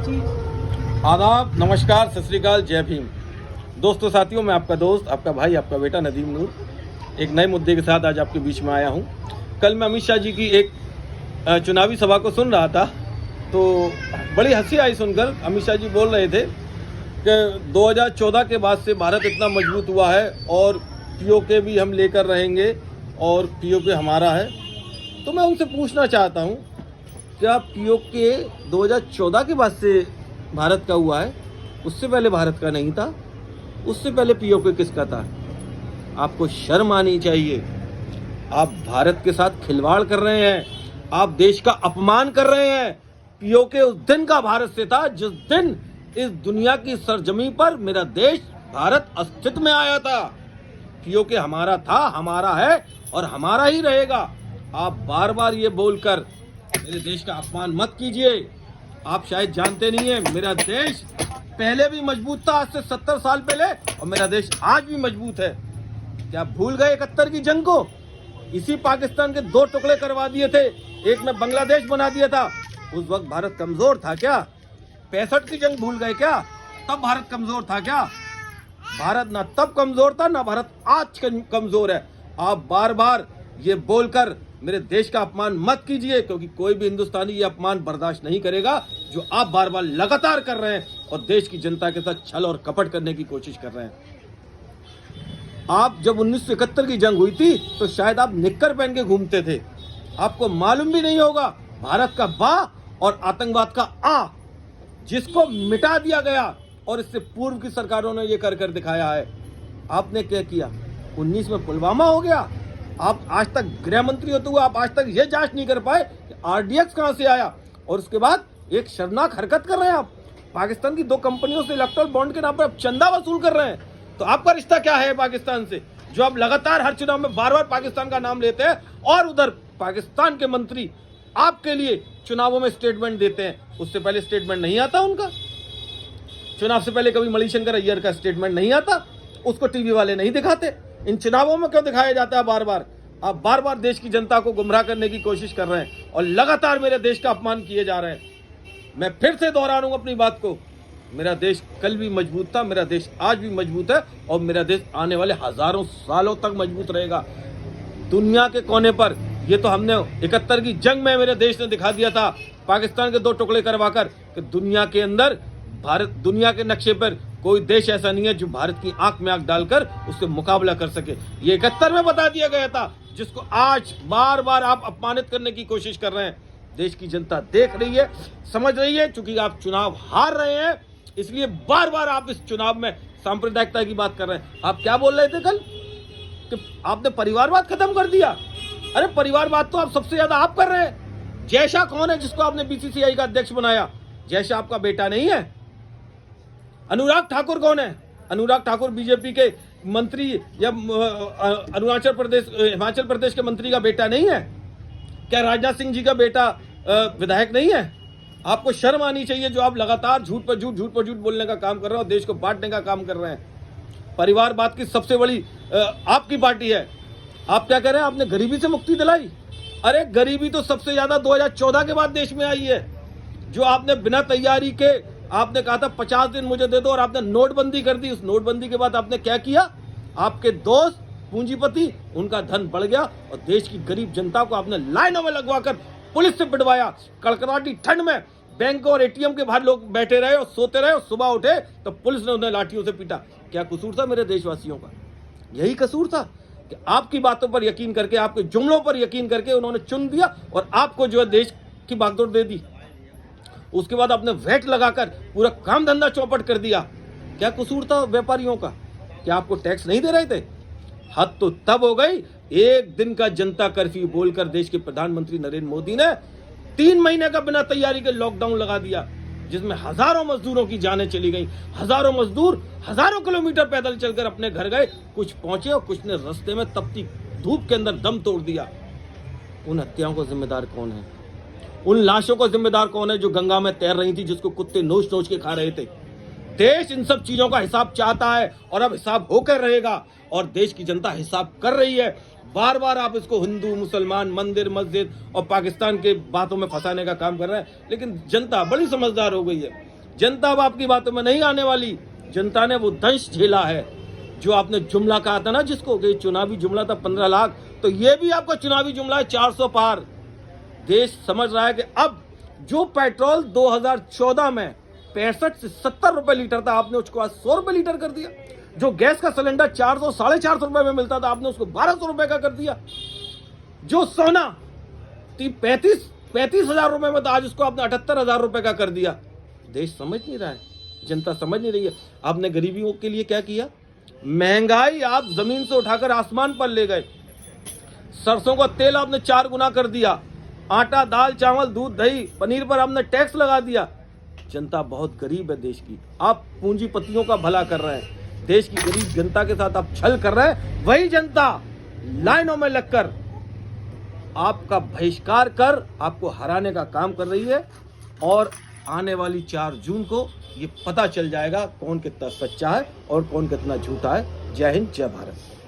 जी। आदाब, नमस्कार, सत श्री अकाल, जय भीम। दोस्तों साथियों, मैं आपका दोस्त, आपका भाई, आपका बेटा नदीम नूर एक नए मुद्दे के साथ आज आपके बीच में आया हूं। कल मैं अमित शाह जी की एक चुनावी सभा को सुन रहा था तो बड़ी हंसी आई सुनकर। अमित शाह जी बोल रहे थे कि 2014 के बाद से भारत इतना मजबूत हुआ है और पीओके भी हम लेकर रहेंगे और पीओके हमारा है। तो मैं उनसे पूछना चाहता हूं, क्या पीओके 2014 के बाद से भारत का हुआ है? उससे पहले भारत का नहीं था? उससे पहले पीओके किसका था? आपको शर्म आनी चाहिए। आप भारत के साथ खिलवाड़ कर रहे हैं, आप देश का अपमान कर रहे हैं। पीओके उस दिन का भारत से था जिस दिन इस दुनिया की सरजमीन पर मेरा देश भारत अस्तित्व में आया था। पीओके हमारा था, हमारा है और हमारा ही रहेगा। आप बार बार ये बोलकर मेरे देश का अपमान मत कीजिए। आप शायद जानते नहीं है, मेरा देश पहले भी मजबूत था, आज से 70 साल पहले, और मेरा देश आज भी मजबूत है। क्या भूल गए 71 की जंग को? इसी पाकिस्तान के 2 टुकड़े करवा दिए थे, एक में बांग्लादेश बना दिया था। उस वक्त भारत कमजोर था क्या? 65 की जंग भूल गए क्या? तब भारत कमजोर था क्या? भारत ना तब कमजोर था, ना भारत आज कमजोर है। आप बार बार ये बोलकर मेरे देश का अपमान मत कीजिए, क्योंकि कोई भी हिंदुस्तानी ये अपमान बर्दाश्त नहीं करेगा जो आप बार बार लगातार कर रहे हैं और देश की जनता के साथ छल और कपट करने की कोशिश कर रहे हैं। आप जब 1971 की जंग हुई थी तो शायद आप निक्कर पहन के घूमते थे। आपको मालूम भी नहीं होगा भारत का बा और आतंकवाद का आ, जिसको मिटा दिया गया और इससे पूर्व की सरकारों ने ये कर कर दिखाया है। आपने क्या किया? 19 में पुलवामा हो गया। आप आज तक गृह मंत्री होते हुए आप आज तक ये जांच नहीं कर पाए कि आरडीएक्स कहां से आया, और उसके बाद एक शर्मनाक हरकत कर रहे हैं आप। पाकिस्तान की 2 कंपनियों से इलेक्टोरल बॉन्ड के नाम पर आप चंदा वसूल कर रहे हैं। तो आपका रिश्ता क्या है पाकिस्तान से, जो आप लगातार हर चुनाव में बार बार पाकिस्तान का नाम लेते हैं और उधर पाकिस्तान के मंत्री आपके लिए चुनावों में स्टेटमेंट देते हैं? उससे पहले स्टेटमेंट नहीं आता उनका। चुनाव से पहले कभी मणिशंकर अय्यर का स्टेटमेंट नहीं आता, उसको टीवी वाले नहीं दिखाते। इन चुनावों में क्यों दिखाया जाता है बार बार? आप बार बार देश की जनता को गुमराह करने की कोशिश कर रहे हैं और लगातार मेरे देश का अपमान किए जा रहे हैं। मैं फिर से दोहराऊंगा अपनी बात को, मेरा देश कल भी मजबूत था, मेरा देश आज भी मजबूत है और मेरा देश आने वाले हजारों सालों तक मजबूत रहेगा। दुनिया के कोने पर, ये तो हमने 71 की जंग में मेरे देश ने दिखा दिया था, पाकिस्तान के 2 टुकड़े करवाकर, कि दुनिया के अंदर भारत, दुनिया के नक्शे पर कोई देश ऐसा नहीं है जो भारत की आंख में आंख डालकर उससे मुकाबला कर सके। ये 71 में बता दिया गया था, जिसको आज बार बार आप अपमानित करने की कोशिश कर रहे हैं। देश की जनता देख रही है, समझ रही है। चूंकि आप चुनाव हार रहे हैं, इसलिए बार बार आप इस चुनाव में सांप्रदायिकता की बात कर रहे हैं। आप क्या बोल रहे थे कल कि आपने परिवारवाद खत्म कर दिया? अरे परिवारवाद तो आप सबसे ज्यादा आप कर रहे हैं। जय शाह कौन है जिसको आपने बीसीसीआई का अध्यक्ष बनाया? जय शाह आपका बेटा नहीं है। अनुराग ठाकुर कौन है? अनुराग ठाकुर बीजेपी के मंत्री या अरुणाचल प्रदेश, हिमाचल प्रदेश के मंत्री का बेटा नहीं है? क्या राजनाथ सिंह जी का बेटा विधायक नहीं है? आपको शर्म आनी चाहिए जो आप लगातार झूठ पर झूठ बोलने का काम कर रहे हो, देश को बांटने का काम कर रहे हैं। परिवारवाद की सबसे बड़ी आपकी पार्टी है। आप क्या कह रहे हैं? आपने गरीबी से मुक्ति दिलाई। अरे गरीबी तो सबसे ज्यादा 2014 के बाद देश में आई है, जो आपने बिना तैयारी के आपने कहा था 50 दिन मुझे दे दो और आपने नोटबंदी कर दी। उस नोटबंदी के बाद आपने क्या किया? आपके दोस्त पूंजीपति, उनका धन बढ़ गया और देश की गरीब जनता को आपने लाइनों में लगवाकर पुलिस से पिटवाया। कड़कड़ाटी ठंड में बैंक और एटीएम के बाहर लोग बैठे रहे और सोते रहे और सुबह उठे तो पुलिस ने उन्हें लाठियों से पीटा। क्या कसूर था मेरे देशवासियों का? यही कसूर था कि आपकी बातों पर यकीन करके, आपके जुमलों पर यकीन करके उन्होंने चुन दिया और आपको जो है देश की बागडोर दे दी। उसके बाद आपने वैट लगाकर पूरा काम धंधा चौपट कर दिया। क्या कसूर था व्यापारियों का? क्या आपको टैक्स नहीं दे रहे थे? हद तो तब हो गई, एक दिन का जनता कर्फ्यू बोलकर देश के प्रधानमंत्री नरेंद्र मोदी ने 3 महीने का बिना तैयारी के लॉकडाउन लगा दिया, जिसमें हजारों मजदूरों की जानें चली गई। हजारों मजदूर हजारों किलोमीटर पैदल चलकर अपने घर गए, कुछ पहुंचे और कुछ ने रास्ते में तपती धूप के अंदर दम तोड़ दिया। उन हत्याओं को जिम्मेदार कौन है? उन लाशों को जिम्मेदार कौन है जो गंगा में तैर रही थी, जिसको कुत्ते नोच नोच के खा रहे थे? देश इन सब चीजों का हिसाब चाहता है और अब हिसाब होकर रहेगा, और देश की जनता हिसाब कर रही है। बार बार आप इसको हिंदू, मुसलमान, मंदिर, मस्जिद और पाकिस्तान के बातों में फंसाने का काम कर रहे हैं, लेकिन जनता बड़ी समझदार हो गई है। जनता अब आपकी बातों में नहीं आने वाली। जनता ने वो दंश झेला है जो आपने जुमला कहा था ना, जिसको कि चुनावी जुमला था 15 लाख, तो ये भी आपका चुनावी जुमला है 400 पार। देश समझ रहा है कि अब जो पेट्रोल 2014 में 65 से 70 रुपए लीटर था, आपने उसको आज 100 रुपए लीटर कर दिया। जो गैस का सिलेंडर 400 साढ़े 400 रुपए में मिलता था, आपने उसको 1200 रुपए का कर दिया। जो सोना 35 हजार रुपए में था, आज उसको आपने 78,000 रुपए का कर दिया। देश समझ नहीं रहा है, जनता समझ नहीं रही है। आपने गरीबियों के लिए क्या किया? महंगाई आप जमीन से उठाकर आसमान पर ले गए। सरसों का तेल आपने 4 गुना कर दिया। आटा, दाल, चावल, दूध, दही, पनीर पर आपने टैक्स लगा दिया। जनता बहुत गरीब है देश की। आप पूंजीपतियों का भला कर रहे हैं, देश की गरीब जनता के साथ आप छल कर रहे हैं। वही जनता लाइनों में लगकर आपका बहिष्कार कर आपको हराने का काम कर रही है। और आने वाली 4 जून को ये पता चल जाएगा कौन कितना सच्चा है और कौन कितना झूठा है। जय हिंद, जय भारत।